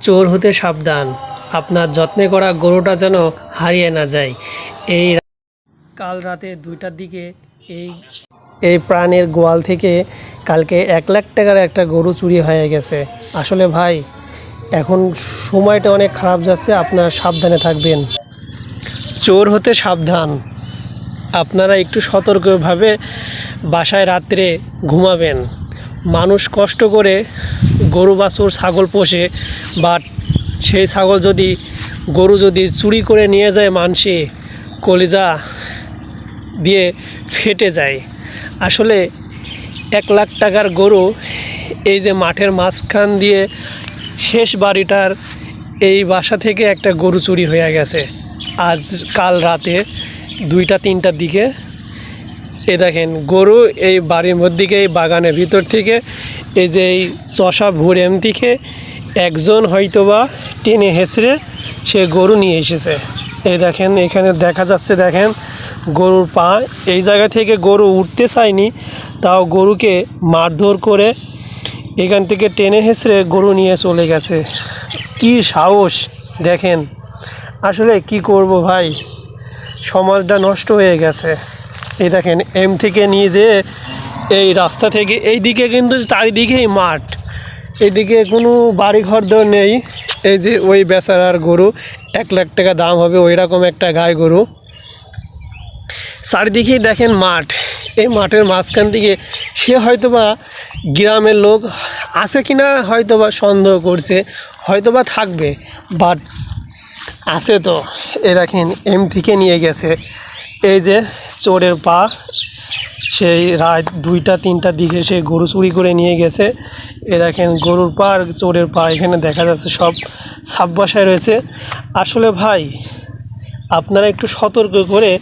চোর হতে সাবধান, আপনার যত্নে করা গরুটা যেন হারিয়ে না যায়। এই কাল রাতে 2টার দিকে এই এই প্রাণের গোয়াল থেকে কালকে 1 লাখ টাকার একটা গরু চুরি হয়ে গেছে। আসলে ভাই, এখন সময়টা অনেক খারাপ যাচ্ছে, আপনারা সাবধানে থাকবেন। চোর হতে সাবধান, আপনারা একটু সতর্কভাবে বাসায় রাত্রে ঘুমাবেন। মানুষ কষ্ট করে গরু বাছুর ছাগল পোষে, বাট সেই ছাগল যদি গরু যদি চুরি করে নিয়ে যায়, মানুষে কলিজা দিয়ে ফেটে যায়। আসলে 1 লাখ টাকার গরু এই যে মাঠের মাঝখান দিয়ে শেষ বাড়িটার এই বাসা থেকে একটা গরু চুরি হয়ে গেছে আজ কাল রাতে 2টা-3টার দিকে। এ দেখেন গরু এই বাড়ির মধ্যে এই বাগানের ভিতর থেকে এই যে এই চষা ভোরেম থেকে একজন হয়তোবা টেনে হেঁচড়ে সে গরু নিয়ে এসেছে। এই দেখেন এখানে দেখা যাচ্ছে, দেখেন গরুর পা, এই জায়গা থেকে গরু উঠতে চায়নি, তাও গরুকে মারধর করে এখান থেকে টেনে হেঁচড়ে গরু নিয়ে চলে গেছে। কি সাহস দেখেন! আসলে কি করব ভাই, সমাজটা নষ্ট হয়ে গেছে। এই দেখেন থেকে নিয়ে যেয়ে এই রাস্তা থেকে এই দিকে কিন্তু চারিদিকেই মাঠ, এদিকে কোনো বাড়ি ঘর দর নেই। এই যে ওই বেচারার গরু 1 লাখ টাকা দাম হবে, ওই রকম একটা গাই গরু। চারিদিকেই দেখেন মাঠ, এই মাঠের মাঝখান থেকে সে হয়তোবা গ্রামের লোক আছে কিনা হয়তোবা সন্দেহ করছে, হয়তোবা থাকবে, বাট আছে তো। এ দেখেন থেকে নিয়ে গেছে। এই যে চোরের পা, সেই রাত 2টা-3টার দিকে সে গরু চুরি করে নিয়ে গেছে। এ দেখেন গরুর পা আর চোরের পা এখানে দেখা যাচ্ছে, সব ছাপ বসায় রয়েছে। আসলে ভাই, আপনারা একটু সতর্ক করে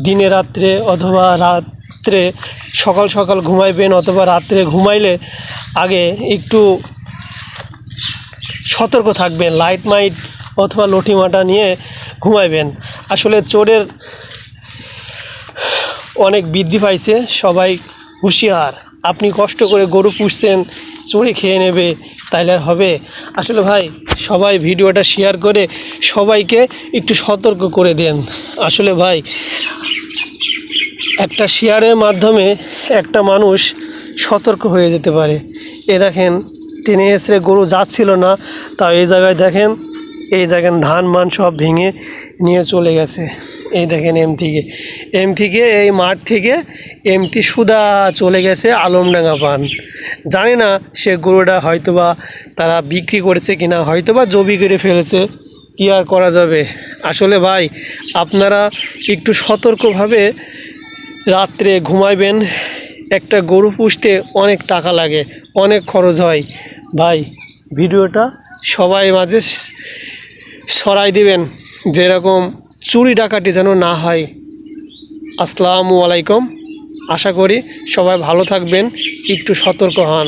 দিনে রাত্রে অথবা রাত্রে সকাল সকাল ঘুমাইবেন, অথবা রাত্রে ঘুমাইলে আগে একটু সতর্ক থাকবেন, লাইট মাইট অথবা লঠিমাটা নিয়ে ঘুমাইবেন। আসলে চোরের অনেক বৃদ্ধি পাইছে, সবাই হুঁশিয়ার। আপনি কষ্ট করে গরু পুষছেন, চোরে খেয়ে নেবে, তাইলে আর হবে? আসলে ভাই, সবাই ভিডিওটা শেয়ার করে সবাইকে একটু সতর্ক করে দেন। আসলে ভাই, একটা শেয়ারের মাধ্যমে একটা মানুষ সতর্ক হয়ে যেতে পারে। এ দেখেন টেনে এসে গরু যাচ্ছিল না, তা এই জায়গায় দেখেন, এই দেখেন ধান মান সব ভেঙে নিয়ে চলে গেছে। এই দেখেন থেকে এই মাঠ থেকে সুদা চলে গেছে আলমডাঙ্গা পান। জানি না সে গরুটা হয়তোবা তারা বিক্রি করেছে কিনা, হয়তোবা জবি করে ফেলেছে, কী আর করা যাবে। আসলে ভাই, আপনারা একটু সতর্কভাবে রাত্রে ঘুমাইবেন। একটা গরু পুষতে অনেক টাকা লাগে, অনেক খরচ হয়। ভাই, ভিডিওটা সবাই মাঝে ছড়াই দিবেন, যেরকম চুরি ডাকাতি যেন না হয়। আসসালামু আলাইকুম। আশা করি সবাই ভালো থাকবেন, একটু সতর্ক হন।